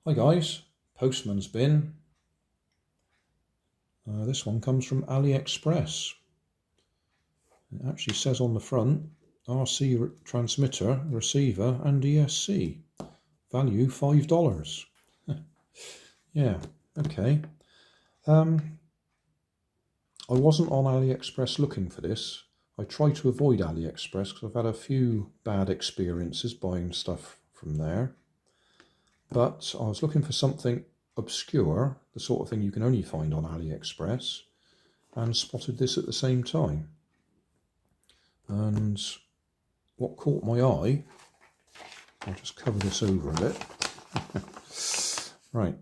Hi guys, Postman's bin. This one comes from AliExpress. It actually says on the front, RC transmitter, receiver and ESC. Value $5. Yeah, okay. I wasn't on AliExpress looking for this. I try to avoid AliExpress because I've had a few bad experiences buying stuff from there. But I was looking for something obscure, the sort of thing you can only find on AliExpress, and spotted this at the same time. And what caught my eye, I'll just cover this over a bit. Right,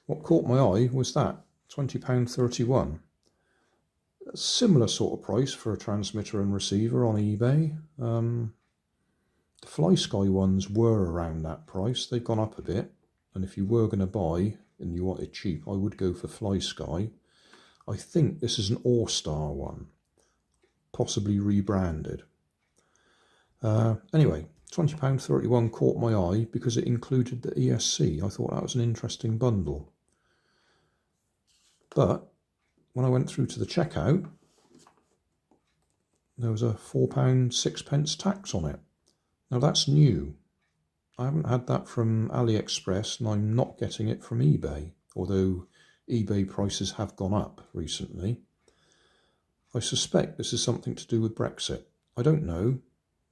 what caught my eye was that £20.31. A similar sort of price for a transmitter and receiver on eBay. The FlySky ones were around that price. They've gone up a bit, and if you were going to buy and you want it cheap, I would go for FlySky. I think this is an AUSTAR one, possibly rebranded. Anyway, £20.31 caught my eye because it included the ESC. I thought that was an interesting bundle. But when I went through to the checkout, there was a £4.06 tax on it. Now that's new. I haven't had that from AliExpress, and I'm not getting it from eBay, although eBay prices have gone up recently. I suspect this is something to do with Brexit. I don't know,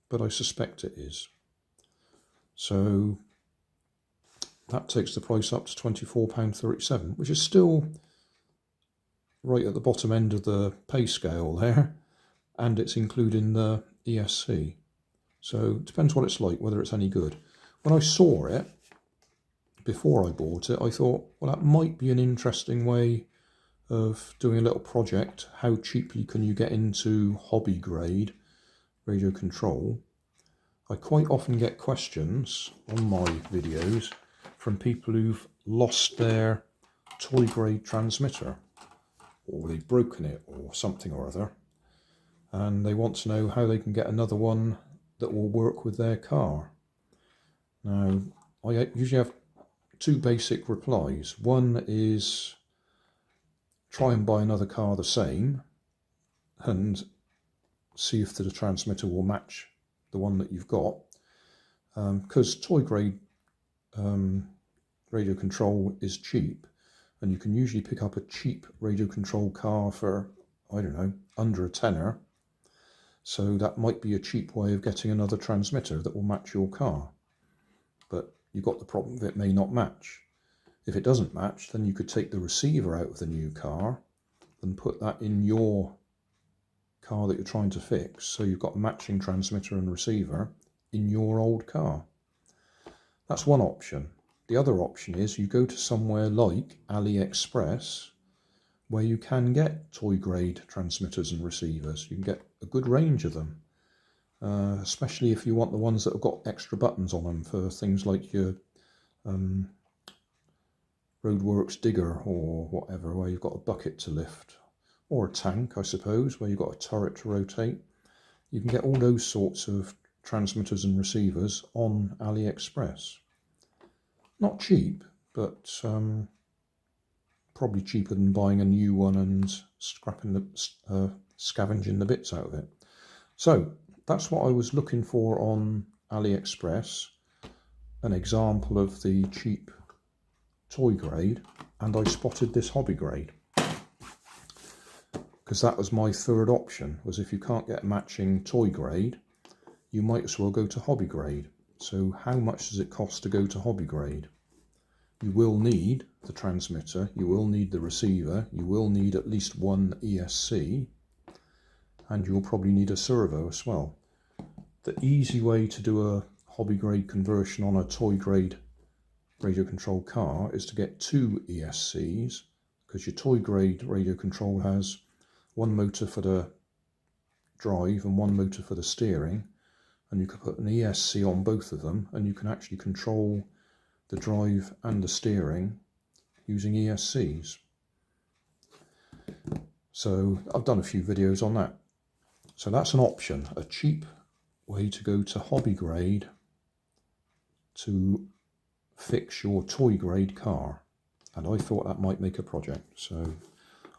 but I suspect it is. So that takes the price up to £24.37, which is still right at the bottom end of the pay scale there, and it's including the ESC. So it depends what it's like, whether it's any good. When I saw it, before I bought it, I thought, well, that might be an interesting way of doing a little project. How cheaply can you get into hobby grade radio control? I quite often get questions on my videos from people who've lost their toy grade transmitter, or they've broken it or something or other, and they want to know how they can get another one that will work with their car. Now, I usually have two basic replies. One is try and buy another car the same and see if the transmitter will match the one that you've got, because toy grade radio control is cheap, and you can usually pick up a cheap radio control car for, I don't know, under a tenner. So that might be a cheap way of getting another transmitter that will match your car. But you've got the problem that it may not match. If it doesn't match, then you could take the receiver out of the new car and put that in your car that you're trying to fix. So you've got a matching transmitter and receiver in your old car. That's one option. The other option is you go to somewhere like AliExpress, where you can get toy grade transmitters and receivers. You can get a good range of them, especially if you want the ones that have got extra buttons on them for things like your roadworks digger or whatever, where you've got a bucket to lift, or a tank, I suppose, where you've got a turret to rotate. You can get all those sorts of transmitters and receivers on AliExpress. Not cheap, but probably cheaper than buying a new one and scavenging the bits out of it. So that's what I was looking for on AliExpress, an example of the cheap toy grade, and I spotted this hobby grade, because that was my third option, was if you can't get matching toy grade, you might as well go to hobby grade. So how much does it cost to go to hobby grade? You will need the transmitter, you will need the receiver, you will need at least one ESC, and you'll probably need a servo as well. The easy way to do a hobby grade conversion on a toy grade radio control car is to get two ESCs, because your toy grade radio control has one motor for the drive and one motor for the steering, and you can put an ESC on both of them, and you can actually control the drive and the steering using ESCs. So I've done a few videos on that. So that's an option, a cheap way to go to hobby grade to fix your toy grade car. And I thought that might make a project. So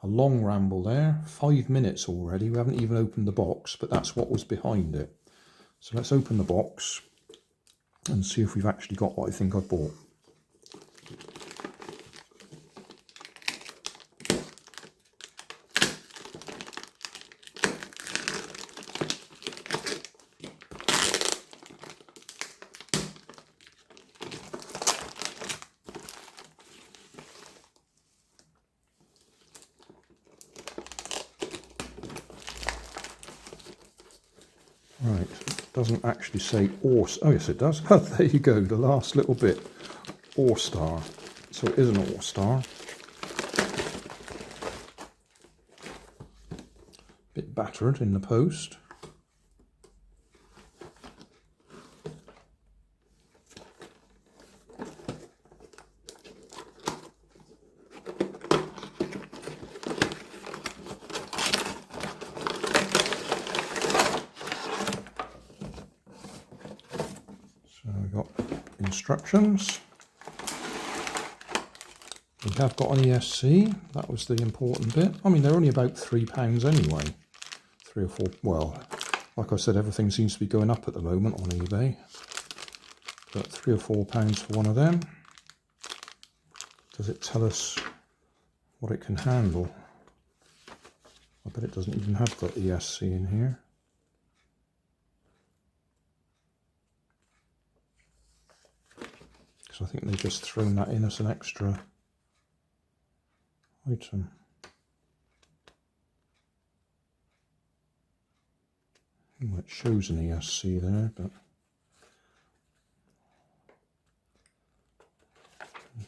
a long ramble there, 5 minutes already. We haven't even opened the box, but that's what was behind it. So let's open the box and see if we've actually got what I think I bought. Right, it doesn't actually say AUSTAR. Oh yes it does. There you go, the last little bit. AUSTAR. So it is an AUSTAR. Bit battered in the post. So we've got instructions. We have got an ESC, that was the important bit. I mean, they're only about £3 anyway. 3 or 4, well, like I said, everything seems to be going up at the moment on eBay. But £3 or £4 for one of them. Does it tell us what it can handle? I bet it doesn't even have the ESC in here. I think they've just thrown that in as an extra item. Well, it shows an ESC there, but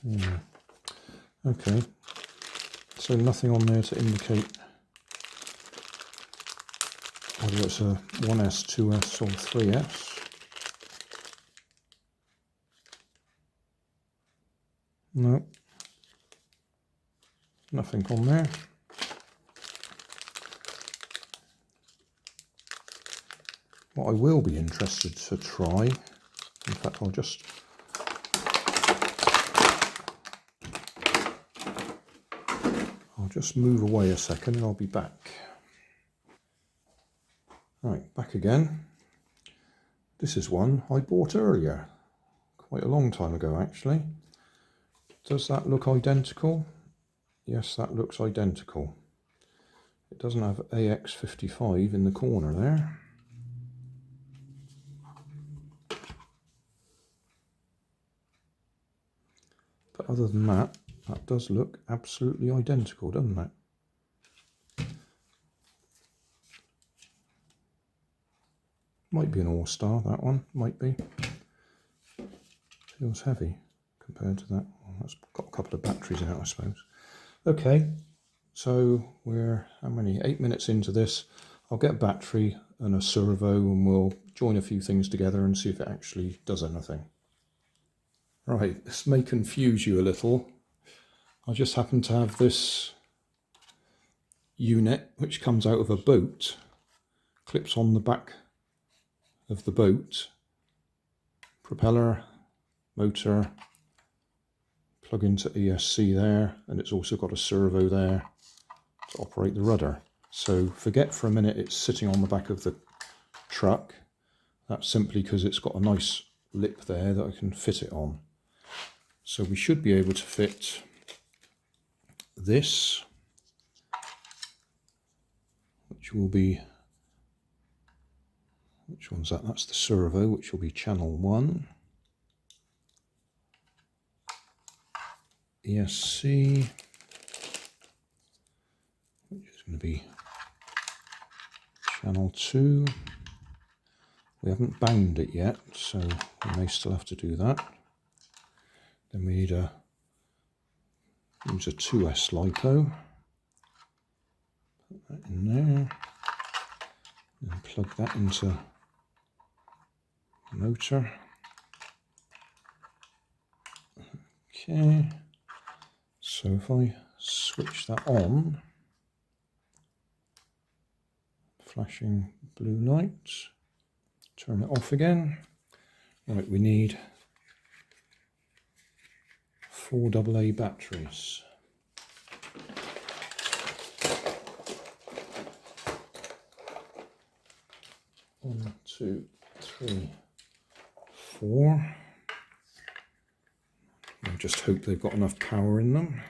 yeah. Okay, so nothing on there to indicate whether it's a 1S, 2S or 3S. No, nothing on there. What I will be interested to try, in fact I'll just move away a second and I'll be back. Right, back again. This is one I bought earlier, quite a long time ago actually. Does that look identical? Yes, that looks identical. It doesn't have AX55 in the corner there. But other than that, that does look absolutely identical, doesn't it? Might be an AUSTAR, that one, might be. Feels heavy compared to that. Well, that's got a couple of batteries out, I suppose. Okay, so we're, how many, 8 minutes into this. I'll get a battery and a servo and we'll join a few things together and see if it actually does anything. Right, this may confuse you a little. I just happen to have this unit which comes out of a boat, clips on the back of the boat, propeller, motor, plug into ESC there, and it's also got a servo there to operate the rudder. So forget for a minute it's sitting on the back of the truck. That's simply because it's got a nice lip there that I can fit it on. So we should be able to fit this, which will be, which one's that? That's the servo, which will be channel 1. ESC, which is going to be channel 2. We haven't bound it yet, so we may still have to do that. Then we need a use a 2S LiPo. Put that in there. And plug that into the motor. Okay. So if I switch that on, flashing blue lights, turn it off again. Right, we need 4 AA batteries. One, two, three, 4. I just hope they've got enough power in them.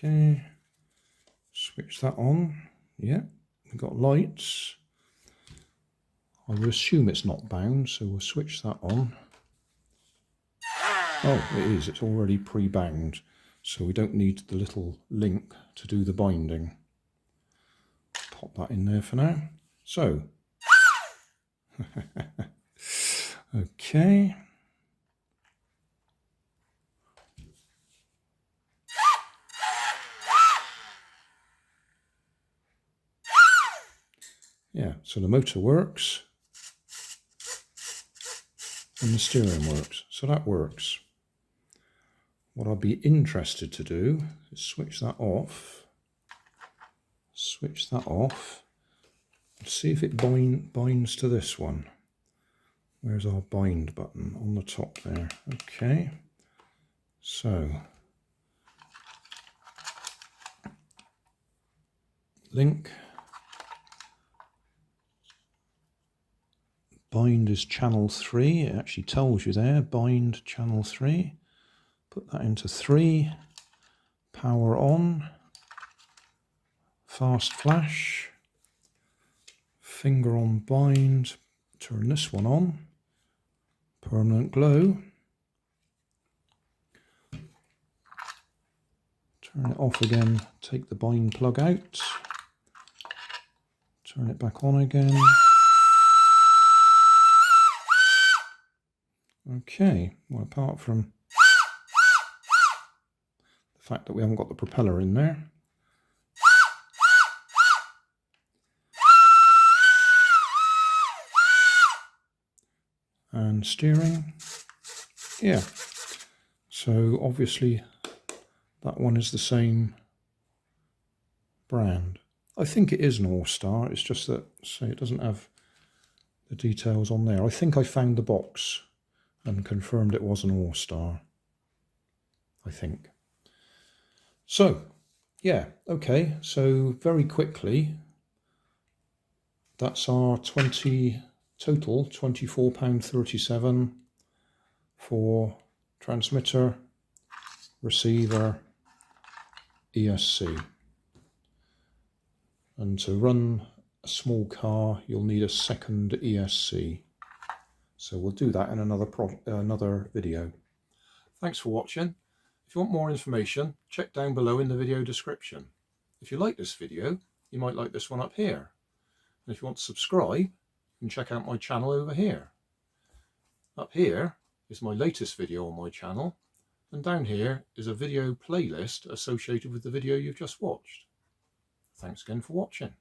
Okay, switch that on. Yeah, we've got lights. I will assume it's not bound, so we'll switch that on. Oh, it is. It's already pre-bound, so we don't need the little link to do the binding. Pop that in there for now. So, okay. Yeah, so the motor works and the steering works, so that works. What I'll be interested to do is switch that off, and see if it binds to this one. Where's our bind button? On the top there. Okay, so link. Bind is channel 3. It actually tells you there, bind channel 3. Put that into 3. Power on. Fast flash. Finger on bind. Turn this one on. Permanent glow. Turn it off again. Take the bind plug out. Turn it back on again. Okay, well, apart from the fact that we haven't got the propeller in there. And steering. Yeah, so obviously that one is the same brand. I think it is an AUSTAR, it's just that, say, it doesn't have the details on there. I think I found the box and confirmed it was an AUSTAR, I think. So, yeah, okay, so very quickly, that's our total £24.37 for transmitter, receiver, ESC. And to run a small car, you'll need a second ESC. So we'll do that in another video. Thanks for watching. If you want more information, check down below in the video description. If you like this video, you might like this one up here. And if you want to subscribe, you can check out my channel over here. Up here is my latest video on my channel, and down here is a video playlist associated with the video you've just watched. Thanks again for watching.